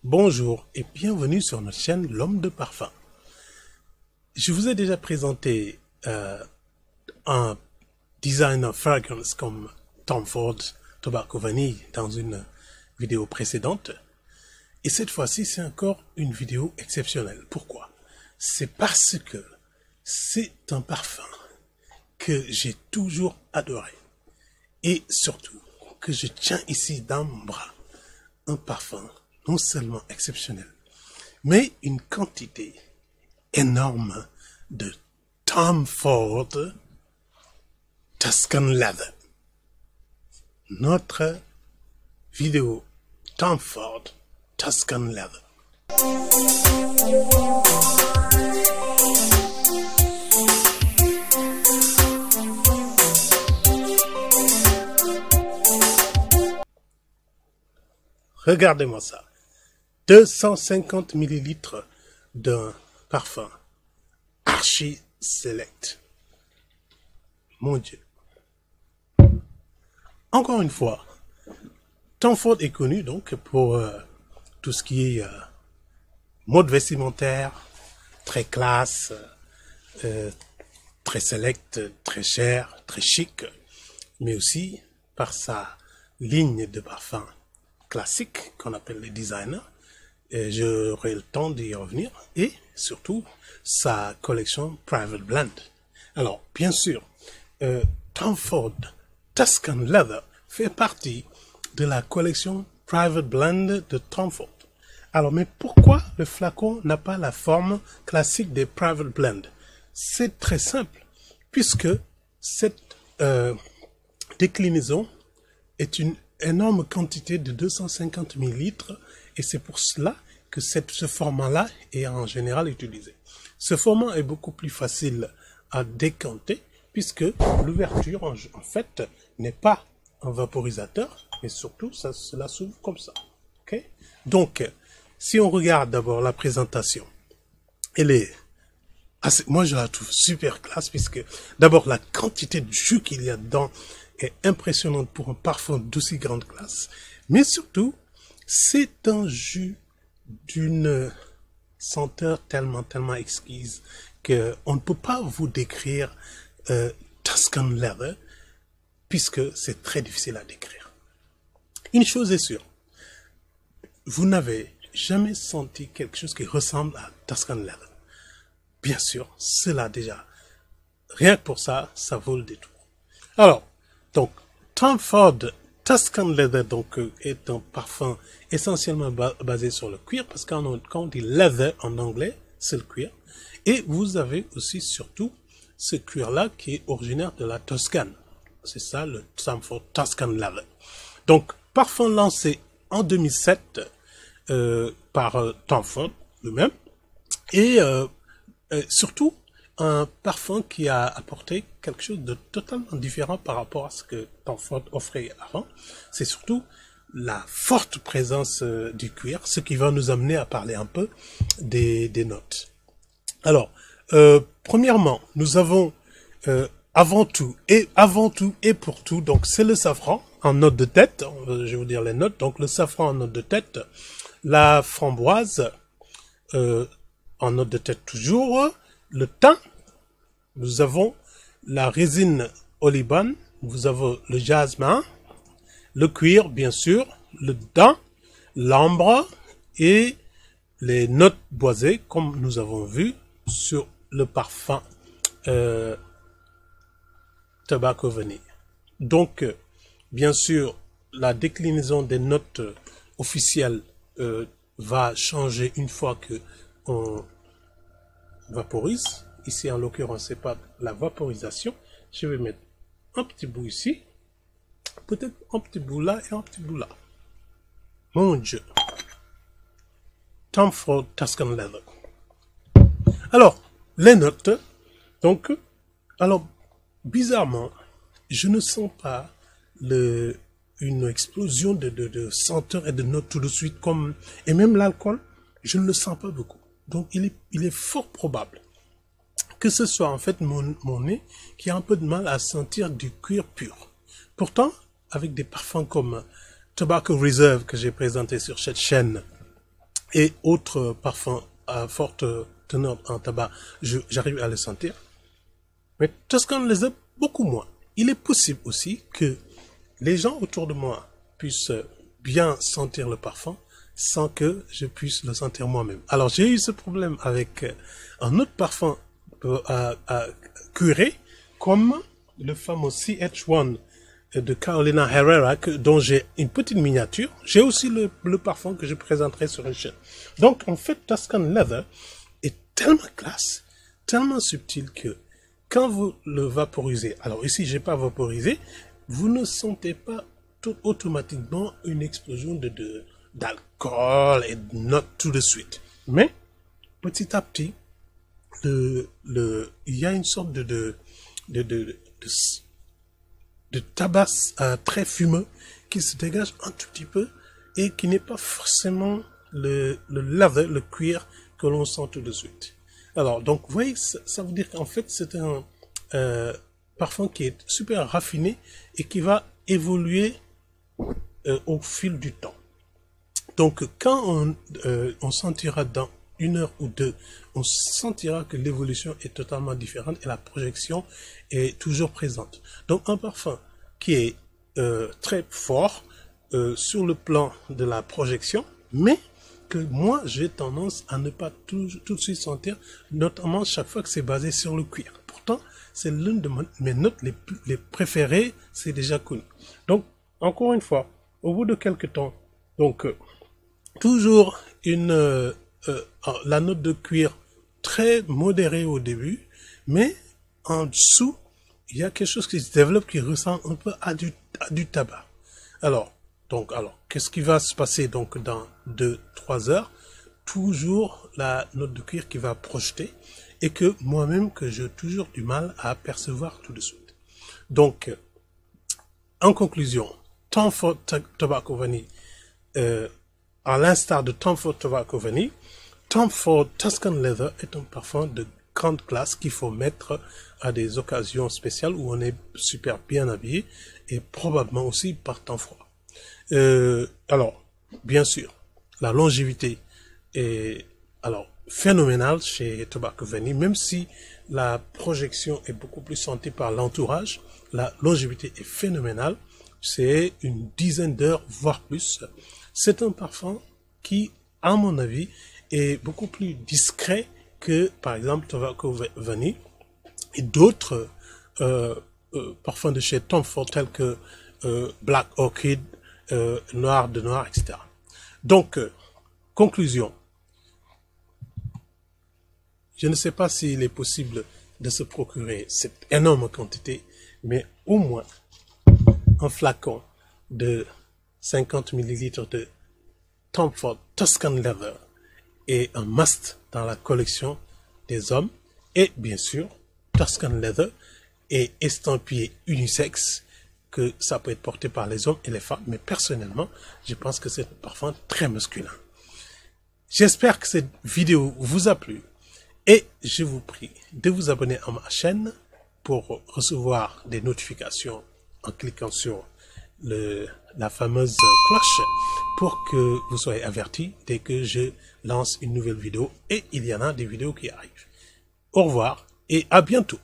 Bonjour et bienvenue sur notre chaîne L'Homme de Parfum. Je vous ai déjà présenté un designer fragrance comme Tom Ford Tobacco Vanille dans une vidéo précédente. Et cette fois-ci, c'est encore une vidéo exceptionnelle. Pourquoi? C'est parce que c'est un parfum que j'ai toujours adoré. Et surtout, que je tiens ici dans mon bras. Un parfum non seulement exceptionnel, mais une quantité énorme de Tom Ford Tuscan Leather. Notre vidéo Tom Ford Tuscan Leather. Regardez-moi ça. 250 millilitres d'un parfum Archi Select. Mon Dieu. Encore une fois, Tom Ford est connu donc pour tout ce qui est mode vestimentaire, très classe, très select, très cher, très chic, mais aussi par sa ligne de parfums classique qu'on appelle les designers. Et j'aurai le temps d'y revenir, et surtout sa collection Private Blend. Alors, bien sûr, Tom Ford Tuscan Leather fait partie de la collection Private Blend de Tom Ford. Alors, mais pourquoi le flacon n'a pas la forme classique des Private Blend? C'est très simple, puisque cette déclinaison est une énorme quantité de 250 millilitres, et c'est pour cela que ce format-là est en général utilisé. Ce format est beaucoup plus facile à décanter, puisque l'ouverture, en fait, n'est pas un vaporisateur, mais surtout, cela s'ouvre comme ça. Okay? Donc, si on regarde d'abord la présentation, elle est assez, moi je la trouve super classe, puisque d'abord la quantité de jus qu'il y a dedans est impressionnante pour un parfum d'aussi grande classe, mais surtout, c'est un jus d'une senteur tellement exquise que on ne peut pas vous décrire Tuscan Leather, puisque c'est très difficile à décrire. Une chose est sûre, vous n'avez jamais senti quelque chose qui ressemble à Tuscan Leather. Bien sûr, cela déjà, rien que pour ça, ça vaut le détour. Alors, donc, Tom Ford Tuscan Leather donc, est un parfum essentiellement basé sur le cuir, parce que quand on dit leather en anglais, c'est le cuir. Et vous avez aussi surtout ce cuir-là qui est originaire de la Toscane. C'est ça, le Tom Ford Tuscan Leather. Donc, parfum lancé en 2007 par Tom Ford lui-même. Et surtout, un parfum qui a apporté quelque chose de totalement différent par rapport à ce que Tom Ford offrait avant. C'est surtout la forte présence du cuir, ce qui va nous amener à parler un peu des notes. Alors, premièrement, nous avons avant tout et pour tout, donc c'est le safran en note de tête, je vais vous dire les notes, donc le safran en note de tête, la framboise en note de tête toujours, le thym, nous avons la résine oliban, vous avez le jasmin, le cuir bien sûr, le daim, l'ambre et les notes boisées comme nous avons vu sur le parfum Tobacco Vanille. Donc bien sûr la déclinaison des notes officielles va changer une fois que on vaporise. Ici, en l'occurrence, c'est pas la vaporisation. Je vais mettre un petit bout ici. Peut-être un petit bout là et un petit bout là. Mon Dieu. Tom Ford Tuscan Leather. Alors, les notes. Donc, alors, bizarrement, je ne sens pas une explosion de senteurs et de notes tout de suite. Et même l'alcool, je ne le sens pas beaucoup. Donc, il est fort probable que ce soit en fait mon nez qui a un peu de mal à sentir du cuir pur. Pourtant, avec des parfums comme Tobacco Reserve que j'ai présenté sur cette chaîne, et autres parfums à forte teneur en tabac, j'arrive à le sentir. Mais Tuscan Leather, beaucoup moins. Il est possible aussi que les gens autour de moi puissent bien sentir le parfum sans que je puisse le sentir moi-même. Alors j'ai eu ce problème avec un autre parfum à curer, comme le fameux CH1 de Carolina Herrera, dont j'ai une petite miniature. J'ai aussi le parfum que je présenterai sur une chaîne. Donc en fait, Tuscan Leather est tellement classe, tellement subtil que quand vous le vaporisez, alors ici j'ai pas vaporisé, vous ne sentez pas tout automatiquement une explosion d'alcool et de notes tout de suite. Mais petit à petit, il y a une sorte de tabac très fumeux qui se dégage un tout petit peu et qui n'est pas forcément le leather, le cuir que l'on sent tout de suite. Alors, donc, vous voyez, ça veut dire qu'en fait, c'est un parfum qui est super raffiné et qui va évoluer au fil du temps. Donc, quand on sentira dans 1 heure ou 2, on sentira que l'évolution est totalement différente et la projection est toujours présente. Donc, un parfum qui est très fort sur le plan de la projection, mais que moi, j'ai tendance à ne pas tout de suite sentir, notamment chaque fois que c'est basé sur le cuir. Pourtant, c'est l'une de mes notes les préférées, c'est déjà connu. Donc, encore une fois, au bout de quelques temps, donc, toujours la note de cuir très modérée au début, mais en dessous, il y a quelque chose qui se développe qui ressemble un peu à du tabac. Alors, qu'est-ce qui va se passer donc dans 2-3 heures? Toujours la note de cuir qui va projeter et que moi-même, que j'ai toujours du mal à percevoir tout de suite. Donc, en conclusion, Tom Ford Tobacco Vanille, à l'instar de Tom Ford Tobacco Vanille, Tom Ford Tuscan Leather est un parfum de grande classe qu'il faut mettre à des occasions spéciales où on est super bien habillé et probablement aussi par temps froid. Alors, bien sûr, la longévité est phénoménale chez Tobacco Vanille, même si la projection est beaucoup plus sentie par l'entourage, la longévité est phénoménale, c'est une dizaine d'heures, voire plus. C'est un parfum qui, à mon avis, est beaucoup plus discret que, par exemple, Tobacco Vanille et d'autres parfums de chez Tom Ford tels que Black Orchid, Noir de Noir, etc. Donc, conclusion. Je ne sais pas s'il est possible de se procurer cette énorme quantité, mais au moins un flacon de 50 ml de Tom Ford Tuscan Leather est un must dans la collection des hommes. Et bien sûr, Tuscan Leather est estampillé unisexe, que ça peut être porté par les hommes et les femmes, mais personnellement, je pense que c'est un parfum très masculin. J'espère que cette vidéo vous a plu et je vous prie de vous abonner à ma chaîne pour recevoir des notifications en cliquant sur la fameuse cloche pour que vous soyez avertis dès que je lance une nouvelle vidéo, et il y en a des vidéos qui arrivent. Au revoir et à bientôt.